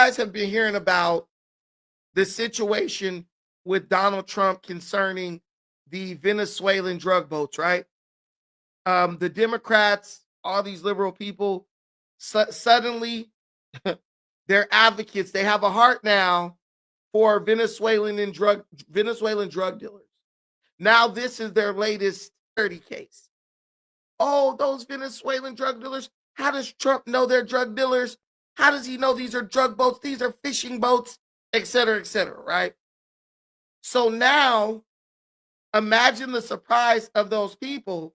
guys have been hearing about the situation with Donald Trump concerning the Venezuelan drug boats, right? The Democrats, all these liberal people, suddenly they're advocates. They have a heart now for Venezuelan drug dealers. Now this is their latest 30 case. Oh, those Venezuelan drug dealers. How does Trump know they're drug dealers? How does he know these are drug boats? These are fishing boats, et cetera, right? So now, imagine the surprise of those people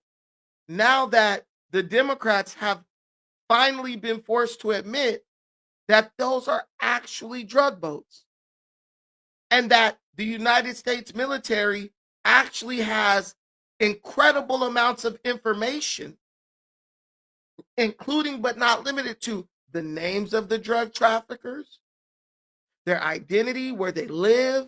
now that the Democrats have finally been forced to admit that those are actually drug boats and that the United States military actually has incredible amounts of information, including but not limited to the names of the drug traffickers, their identity, where they live,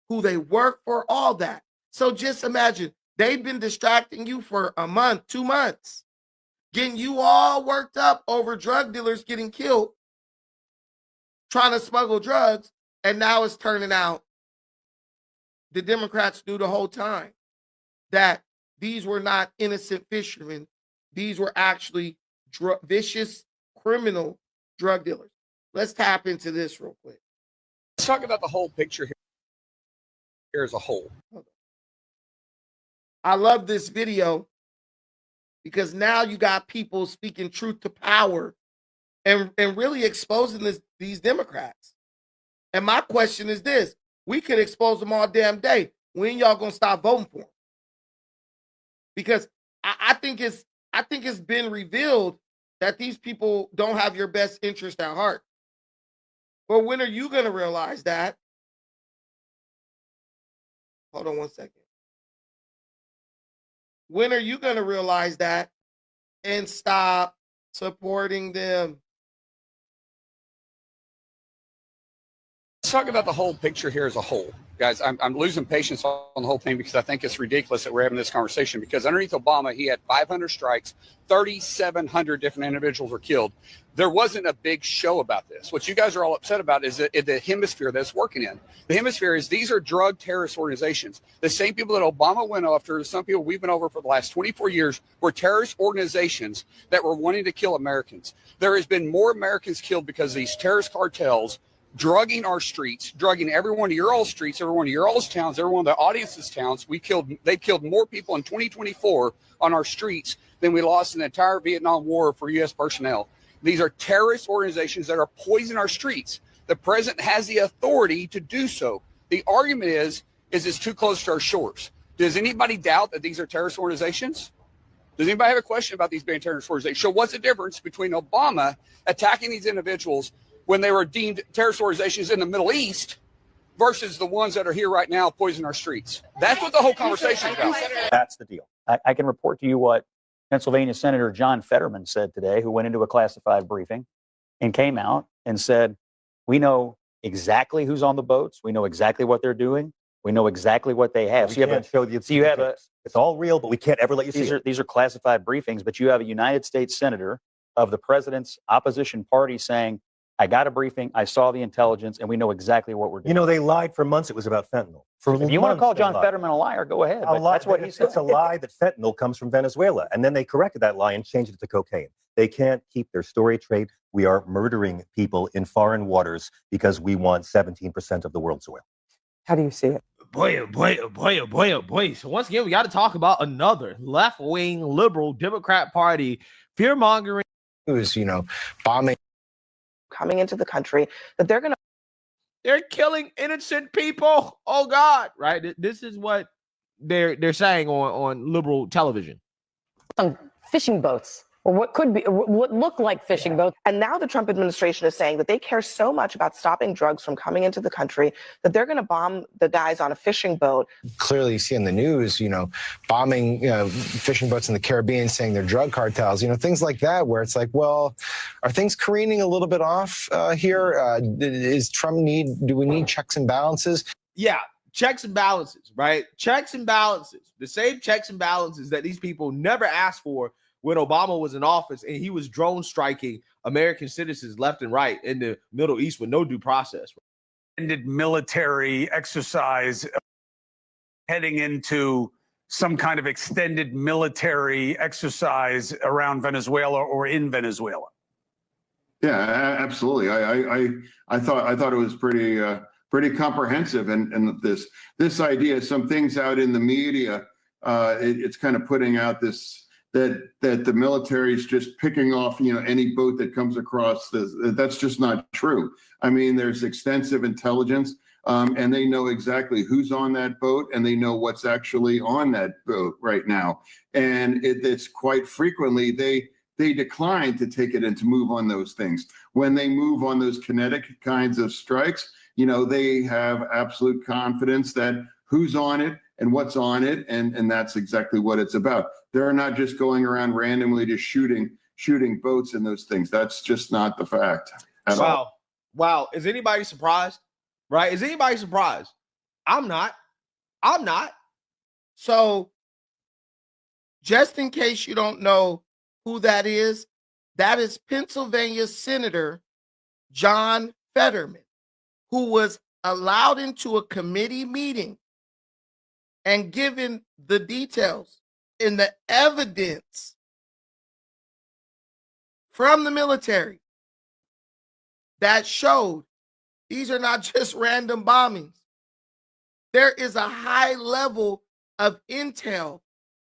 who they work for, all that. So just imagine, they've been distracting you for a month, 2 months, getting you all worked up over drug dealers getting killed, trying to smuggle drugs, and now it's turning out the Democrats knew the whole time that these were not innocent fishermen. These were actually vicious, criminal drug dealers. Let's tap into this real quick. Let's talk about the whole picture here as a whole. I love this video because now you got people speaking truth to power and really exposing these Democrats. And my question is this: we could expose them all damn day. When y'all gonna stop voting for them? Because I think it's been revealed that these people don't have your best interest at heart. Well, when are you gonna realize that? Hold on one second. When are you gonna realize that and stop supporting them? Let's talk about the whole picture here as a whole. Guys, I'm losing patience on the whole thing because I think it's ridiculous that we're having this conversation, because underneath Obama, he had 500 strikes, 3,700 different individuals were killed. There wasn't a big show about this. What you guys are all upset about is the hemisphere that's working in. The hemisphere is these are drug terrorist organizations. The same people that Obama went after, some people we've been over for the last 24 years, were terrorist organizations that were wanting to kill Americans. There has been more Americans killed because these terrorist cartels drugging our streets, drugging every one of your all's streets, every one of your all's towns, every one of the audience's towns. They killed more people in 2024 on our streets than we lost in the entire Vietnam War for U.S. personnel. These are terrorist organizations that are poisoning our streets. The president has the authority to do so. The argument is it's too close to our shores. Does anybody doubt that these are terrorist organizations? Does anybody have a question about these being terrorist organizations? So what's the difference between Obama attacking these individuals when they were deemed terrorist organizations in the Middle East versus the ones that are here right now poisoning our streets? That's what the whole conversation is about. That's the deal. I can report to you what Pennsylvania Senator John Fetterman said today, who went into a classified briefing and came out and said, we know exactly who's on the boats. We know exactly what they're doing. We know exactly what they have. It's all real, but we can't ever let you see it. These are classified briefings, but you have a United States senator of the president's opposition party saying, I got a briefing, I saw the intelligence, and we know exactly what we're doing. You know, they lied for months. It was about fentanyl. If you want to call John Fetterman a liar, go ahead. That's what he said. It's a lie that fentanyl comes from Venezuela. And then they corrected that lie and changed it to cocaine. They can't keep their story straight. We are murdering people in foreign waters because we want 17% of the world's oil. How do you see it? Boy. So once again, we got to talk about another left-wing liberal Democrat Party fear-mongering. Who's, bombing. Coming into the country, that they're killing innocent people. Oh God, right? This is what they're saying on liberal television. On fishing boats, or what look like fishing boats. And now the Trump administration is saying that they care so much about stopping drugs from coming into the country that they're going to bomb the guys on a fishing boat. Clearly, you see in the news, bombing fishing boats in the Caribbean, saying they're drug cartels, things like that, where it's like, well, are things careening a little bit off here? Do we need checks and balances? Yeah, checks and balances, right? Checks and balances, the same checks and balances that these people never asked for when Obama was in office and he was drone striking American citizens left and right in the Middle East with no due process. Military exercise heading into some kind of extended military exercise around Venezuela or in Venezuela. Yeah, absolutely. I thought it was pretty comprehensive, and this idea, some things out in the media, it's kind of putting out this that the military is just picking off any boat that comes across. That's just not true. I mean, there's extensive intelligence, and they know exactly who's on that boat, and they know what's actually on that boat right now. And it's quite frequently they decline to take it and to move on those things. When they move on those kinetic kinds of strikes, they have absolute confidence that who's on it and what's on it, and that's exactly what it's about. They're not just going around randomly just shooting boats and those things. That's just not the fact at all. Wow. Is anybody surprised? Right? Is anybody surprised? I'm not. So, just in case you don't know who that is Pennsylvania Senator John Fetterman, who was allowed into a committee meeting and given the details and the evidence from the military that showed these are not just random bombings. There is a high level of intel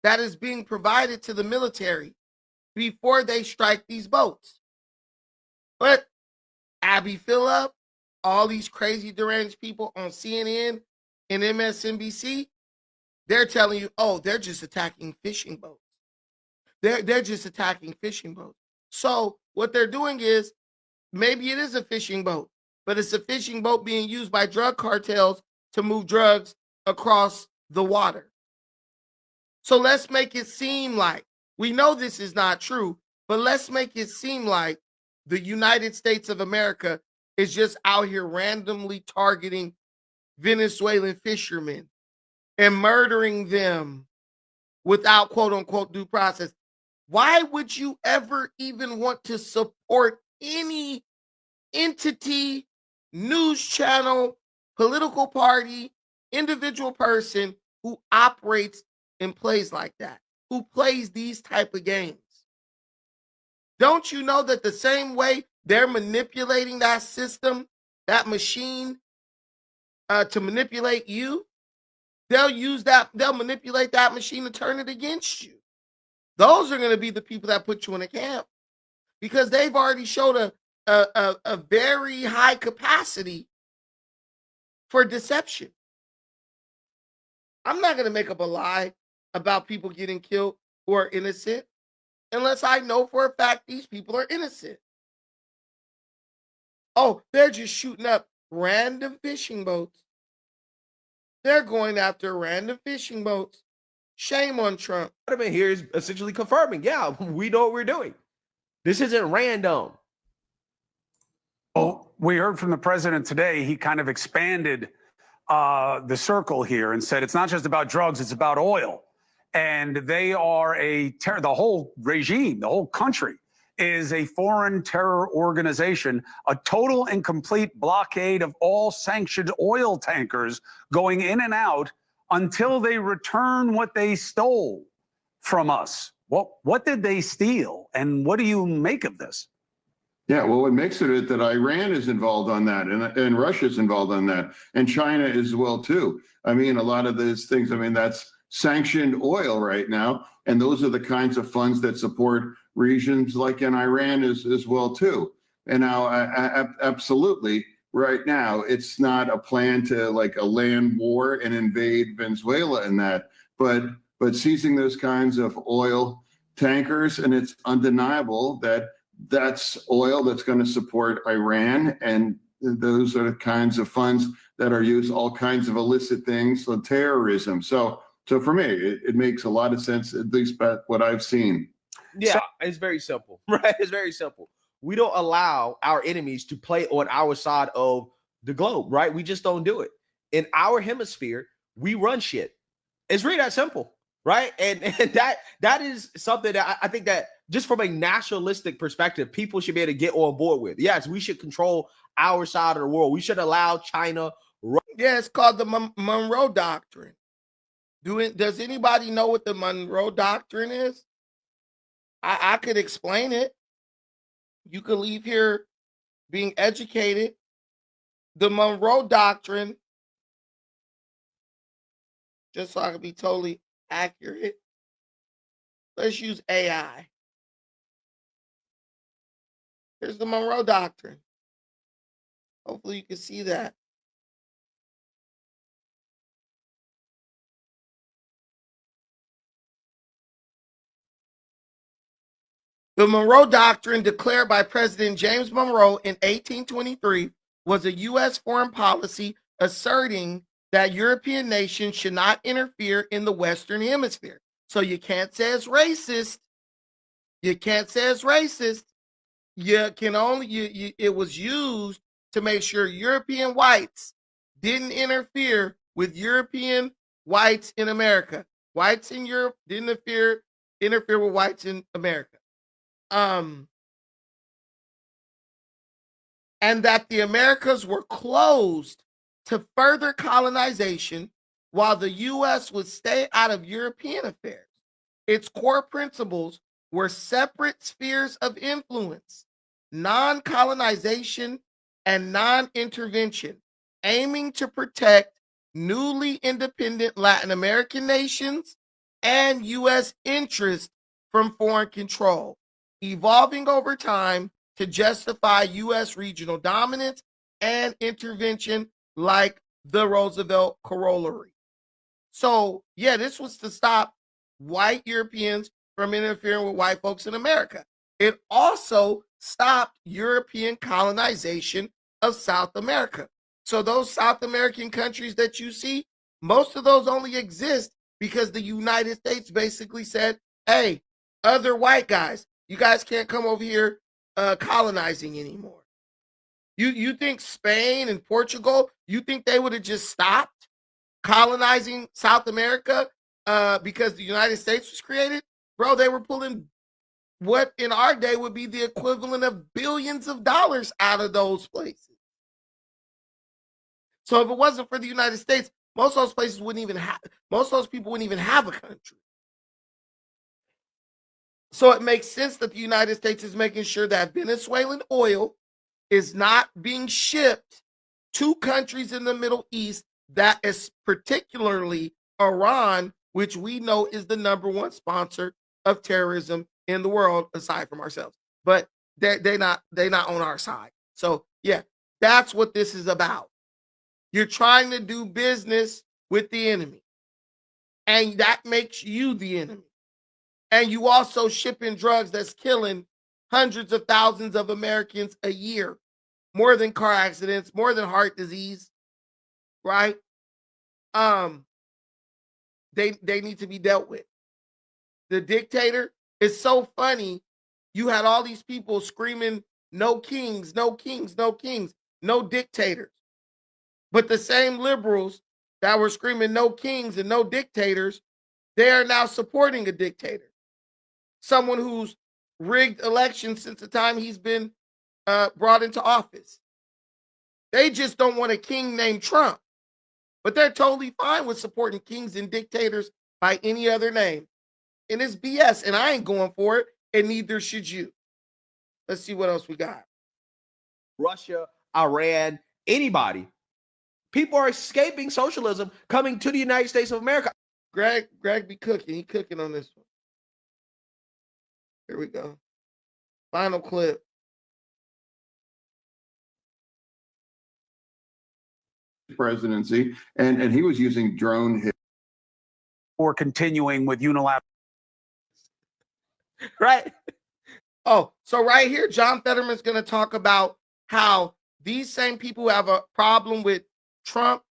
that is being provided to the military before they strike these boats. But Abby Phillip, all these crazy deranged people on CNN and MSNBC, they're telling you, oh, they're just attacking fishing boats. They're just attacking fishing boats. So what they're doing is, maybe it is a fishing boat, but it's a fishing boat being used by drug cartels to move drugs across the water. So let's make it seem like, we know this is not true, but let's make it seem like the United States of America is just out here randomly targeting Venezuelan fishermen and murdering them without quote unquote due process. Why would you ever even want to support any entity, news channel, political party, individual person who operates and plays like that, who plays these type of games? Don't you know that the same way they're manipulating that system, that machine, to manipulate you, they'll manipulate that machine to turn it against you. Those are going to be the people that put you in a camp, because they've already showed a very high capacity for deception. I'm not going to make up a lie about people getting killed who are innocent unless I know for a fact these people are innocent. Oh, they're just shooting up random fishing boats. They're going after random fishing boats. Shame on Trump. Fetterman here is essentially confirming, yeah, we know what we're doing. This isn't random. Well, we heard from the president today. He kind of expanded the circle here and said it's not just about drugs, it's about oil. And they are the whole regime, the whole country is a foreign terror organization, a total and complete blockade of all sanctioned oil tankers going in and out until they return what they stole from us. What did they steal? And what do you make of this? Yeah, well, what makes it that Iran is involved on that, and Russia's involved on that, and China as well, too. I mean, a lot of those things, I mean, that's sanctioned oil right now, and those are the kinds of funds that support regions like in Iran as well, too. And now, absolutely, right now, it's not a plan to like a land war and invade Venezuela and that, but seizing those kinds of oil tankers, and it's undeniable that that's oil that's going to support Iran, and those are the kinds of funds that are used, all kinds of illicit things, so terrorism. So for me, it makes a lot of sense, at least by what I've seen. Yeah, it's very simple, right? It's very simple. We don't allow our enemies to play on our side of the globe, right? We just don't do it. In our hemisphere, we run shit. It's really that simple, right? And that is something that I think that just from a nationalistic perspective, people should be able to get on board with. Yes, we should control our side of the world. We should allow China. Yeah, it's called the Monroe Doctrine. Does anybody know what the Monroe Doctrine is? I could explain it. You could leave here being educated. The Monroe Doctrine, just so I can be totally accurate, let's use AI. Here's the Monroe Doctrine. Hopefully you can see that. The Monroe Doctrine, declared by President James Monroe in 1823, was a U.S. foreign policy asserting that European nations should not interfere in the Western Hemisphere. So you can't say it's racist. You can't say it's racist. You can only, it was used to make sure European whites didn't interfere with European whites in America. Whites in Europe didn't interfere with whites in America. And that the Americas were closed to further colonization while the U.S. would stay out of European affairs. Its core principles were separate spheres of influence, non-colonization, and non-intervention, aiming to protect newly independent Latin American nations and U.S. interests from foreign control, evolving over time to justify U.S. regional dominance and intervention like the Roosevelt Corollary. So, yeah, this was to stop white Europeans from interfering with white folks in America. It also stopped European colonization of South America. So those South American countries that you see, most of those only exist because the United States basically said, hey, other white guys, you guys can't come over here colonizing anymore. You think Spain and Portugal, you think they would have just stopped colonizing South America because the United States was created? Bro, they were pulling what in our day would be the equivalent of billions of dollars out of those places. So if it wasn't for the United States, most of those places wouldn't even have, most of those people wouldn't even have a country. So it makes sense that the United States is making sure that Venezuelan oil is not being shipped to countries in the Middle East, that is particularly Iran, which we know is the #1 sponsor of terrorism in the world, aside from ourselves. But they not on our side. So yeah, that's what this is about. You're trying to do business with the enemy, and that makes you the enemy. And you also shipping drugs that's killing hundreds of thousands of Americans a year, more than car accidents, more than heart disease, right? They need to be dealt with. The dictator is so funny. You had all these people screaming, no kings, no kings, no kings, no dictators. But the same liberals that were screaming no kings and no dictators, they are now supporting a dictator. Someone who's rigged elections since the time he's been brought into office. They just don't want a king named Trump, but they're totally fine with supporting kings and dictators by any other name. And it's BS, and I ain't going for it, and neither should you. Let's see what else we got. Russia, Iran, anybody. People are escaping socialism, coming to the United States of America. Greg be cooking. He cooking on this one. Here we go. Final clip. Presidency, and he was using drone hit. Or continuing with unilateral. Right. Oh, so right here, John Fetterman's going to talk about how these same people who have a problem with Trump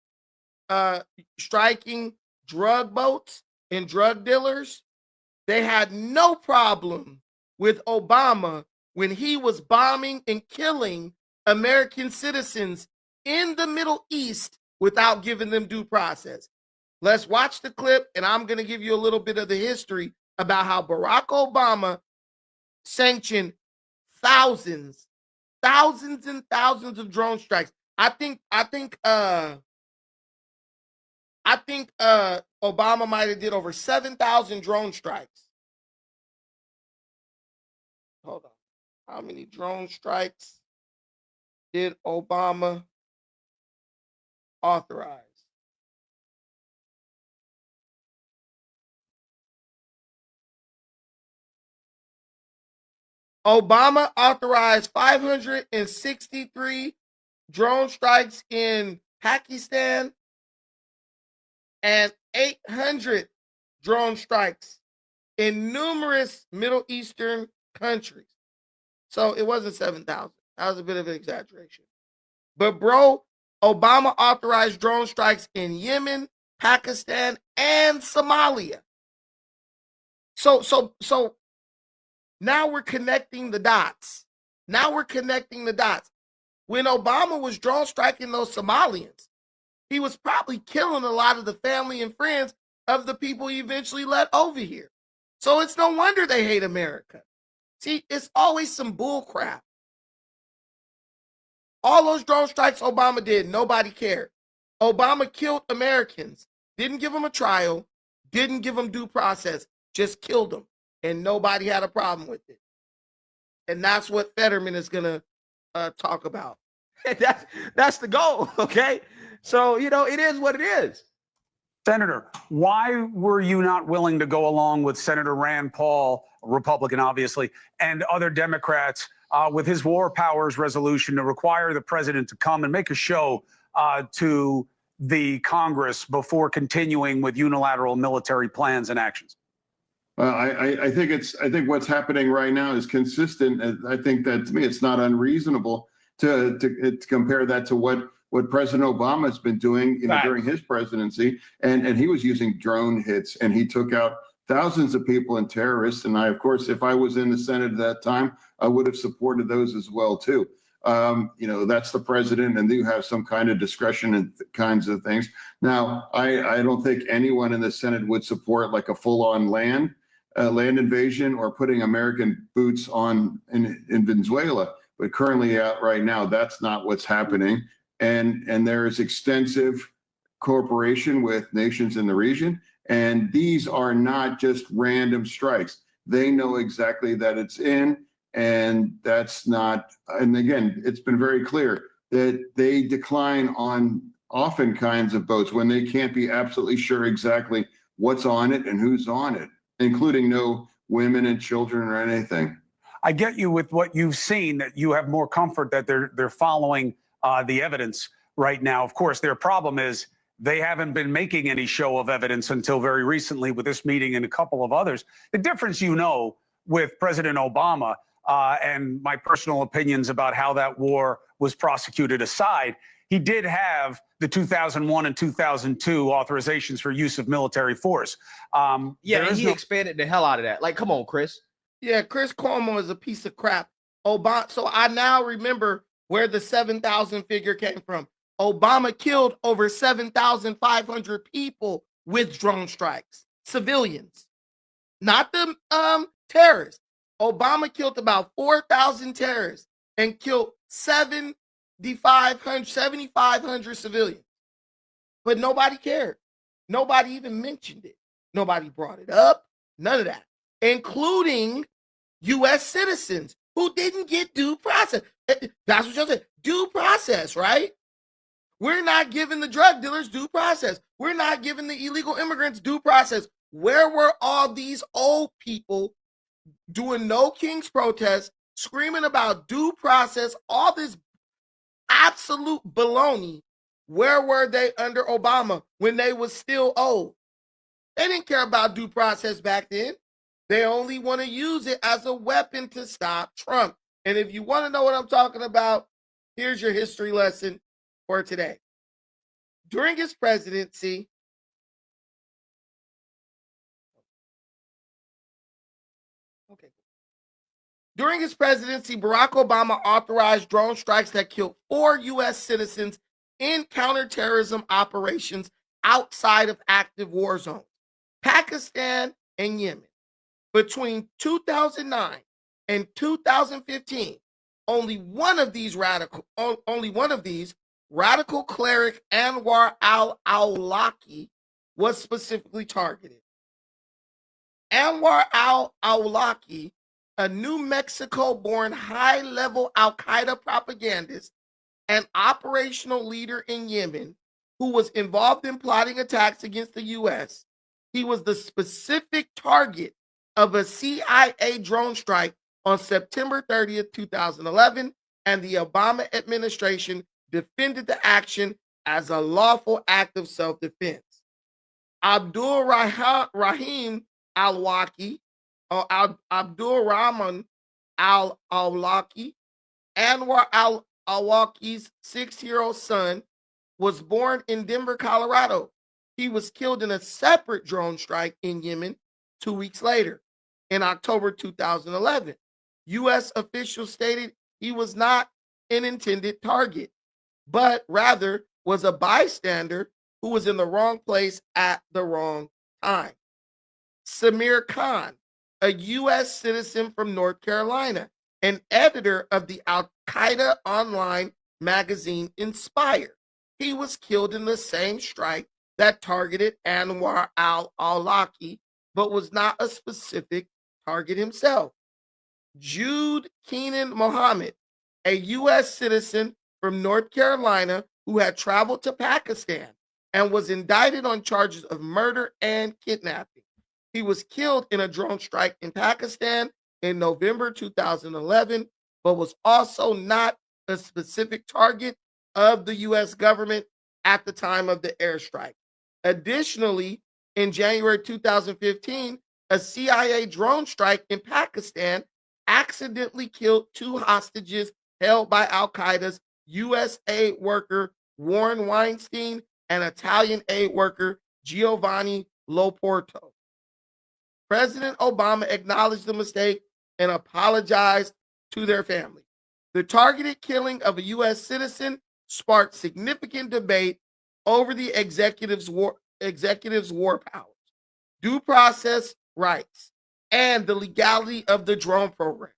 striking drug boats and drug dealers, they had no problem with Obama when he was bombing and killing American citizens in the Middle East without giving them due process. Let's watch the clip, and I'm going to give you a little bit of the history about how Barack Obama sanctioned thousands and thousands of drone strikes. I think Obama might have did over 7,000 drone strikes. Hold on. How many drone strikes did Obama authorize? Obama authorized 563 drone strikes in Pakistan and 800 drone strikes in numerous Middle Eastern countries. So it wasn't 7,000. That was a bit of an exaggeration. But bro, Obama authorized drone strikes in Yemen, Pakistan, and Somalia. So now we're connecting the dots. When Obama was drone striking those Somalians, he was probably killing a lot of the family and friends of the people he eventually let over here. So it's no wonder they hate America. See, it's always some bull crap. All those drone strikes Obama did, nobody cared. Obama killed Americans, didn't give them a trial, didn't give them due process, just killed them. And nobody had a problem with it. And that's what Fetterman is going to talk about. That's the goal, okay? So, it is what it is. Senator, why were you not willing to go along with Senator Rand Paul, a Republican obviously, and other Democrats with his war powers resolution to require the president to come and make a show to the Congress before continuing with unilateral military plans and actions? I think what's happening right now is consistent. I think that, to me, it's not unreasonable to compare that to what President Obama has been doing during his presidency. And he was using drone hits, and he took out thousands of people and terrorists. And I, of course, if I was in the Senate at that time, I would have supported those as well, too. That's the president, and you have some kind of discretion and kinds of things. Now, I don't think anyone in the Senate would support like a full-on land invasion or putting American boots on in Venezuela. But currently out right now, that's not what's happening. And there is extensive cooperation with nations in the region. And these are not just random strikes. They know exactly that it's in, and that's not, and again, it's been very clear that they decline on often kinds of boats when they can't be absolutely sure exactly what's on it and who's on it, including no women and children or anything. I get you with what you've seen, that you have more comfort that they're following the evidence right now. Of course, their problem is they haven't been making any show of evidence until very recently with this meeting and a couple of others. The difference, with President Obama and my personal opinions about how that war was prosecuted aside, he did have the 2001 and 2002 authorizations for use of military force. And he expanded the hell out of that. Like, come on, Chris. Yeah, Chris Cuomo is a piece of crap. Obama. So I now remember where the 7,000 figure came from. Obama killed over 7,500 people with drone strikes, civilians, not the terrorists. Obama killed about 4,000 terrorists and killed 7,500 civilians. But nobody cared. Nobody even mentioned it. Nobody brought it up. None of that, including U.S. citizens who didn't get due process. That's what you said. Due process, right? We're not giving the drug dealers due process. We're not giving the illegal immigrants due process. Where were all these old people doing no king's protest, screaming about due process, all this absolute baloney? Where were they under Obama when they was still old? They didn't care about due process back then. They only want to use it as a weapon to stop Trump. And if you want to know what I'm talking about, here's your history lesson for today. During his presidency, Barack Obama authorized drone strikes that killed 4 U.S. citizens in counterterrorism operations outside of active war zones, Pakistan and Yemen. Between 2009 and 2015, only one of these radical cleric Anwar al-Awlaki was specifically targeted. Anwar al-Awlaki, a New Mexico-born high-level al-Qaeda propagandist and operational leader in Yemen, who was involved in plotting attacks against the U.S., he was the specific target of a CIA drone strike on September 30th, 2011, and the Obama administration defended the action as a lawful act of self-defense. Abdul Rahim al-Waki, or Abdul Rahman al-Awlaki, Anwar al-Awlaki's 6-year-old son, was born in Denver, Colorado. He was killed in a separate drone strike in Yemen 2 weeks later. In October 2011, U.S. officials stated he was not an intended target, but rather was a bystander who was in the wrong place at the wrong time. Samir Khan, a U.S. citizen from North Carolina, and editor of the Al-Qaeda online magazine Inspire. He was killed in the same strike that targeted Anwar al-Awlaki, but was not a specific target himself. Jude Keenan Mohammed, a U.S. citizen from North Carolina who had traveled to Pakistan and was indicted on charges of murder and kidnapping. He was killed in a drone strike in Pakistan in November 2011, but was also not a specific target of the U.S. government at the time of the airstrike. Additionally, in January 2015, a CIA drone strike in Pakistan accidentally killed 2 hostages held by Al-Qaeda's U.S. aid worker Warren Weinstein and Italian aid worker Giovanni Loporto. President Obama acknowledged the mistake and apologized to their family. The targeted killing of a U.S. citizen sparked significant debate over the executive's war powers, due process rights, and the legality of the drone program.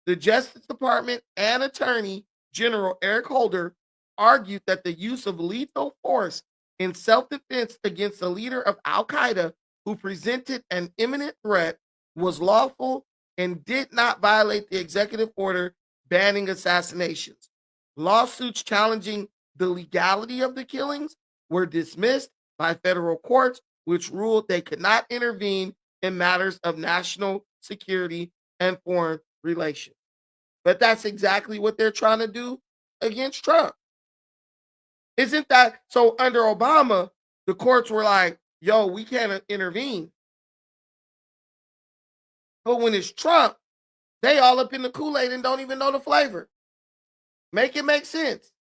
The Justice Department and Attorney General Eric Holder argued that the use of lethal force in self-defense against a leader of Al-Qaeda who presented an imminent threat was lawful and did not violate the executive order banning assassinations. Lawsuits challenging the legality of the killings were dismissed by federal courts, which ruled they could not intervene in matters of national security and foreign relations. But that's exactly what they're trying to do against Trump. Isn't that so? Under Obama, the courts were like, yo, we can't intervene. But when it's Trump, they all up in the Kool-Aid and don't even know the flavor. Make it make sense.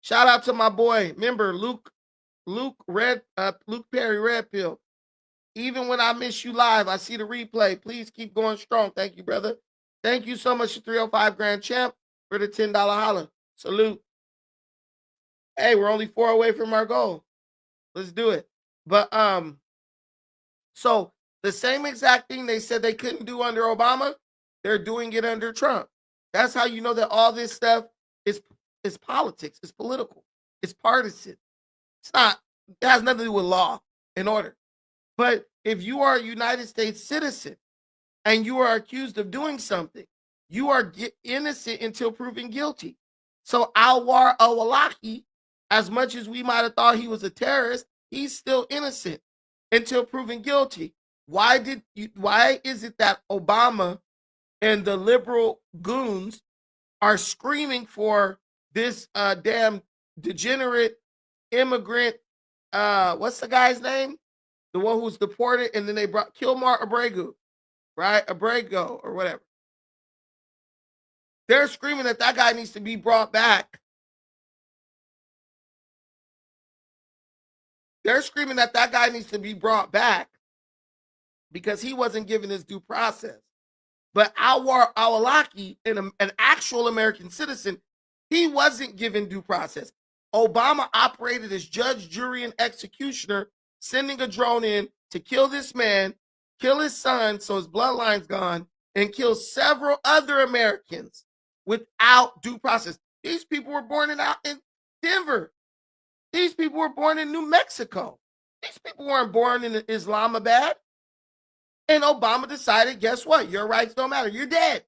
Shout out to my boy, member Luke Perry Red Pill. Even when I miss you live, I see the replay. Please keep going strong. Thank you, brother. Thank you so much to 305 Grand Champ for the $10 holla. Salute. Hey, we're only 4 away from our goal. Let's do it. But so the same exact thing they said they couldn't do under Obama, they're doing it under Trump. That's how you know that all this stuff is politics, it's political, it's partisan. It's not, it has nothing to do with law and order. But if you are a United States citizen and you are accused of doing something, you are innocent until proven guilty. So Anwar al-Awlaki, as much as we might have thought he was a terrorist, he's still innocent until proven guilty. Why is it that Obama and the liberal goons are screaming for this damn degenerate immigrant, what's the guy's name? The one who's deported, and then they brought Kilmar Abrego, right? Abrego or whatever. They're screaming that that guy needs to be brought back. They're screaming that that guy needs to be brought back because he wasn't given his due process. But Anwar al-Awlaki, an actual American citizen, he wasn't given due process. Obama operated as judge, jury, and executioner, sending a drone in to kill this man, kill his son so his bloodline's gone, and kill several other Americans without due process. These people were born in Denver. These people were born in New Mexico. These people weren't born in Islamabad. And Obama decided, guess what? Your rights don't matter. You're dead.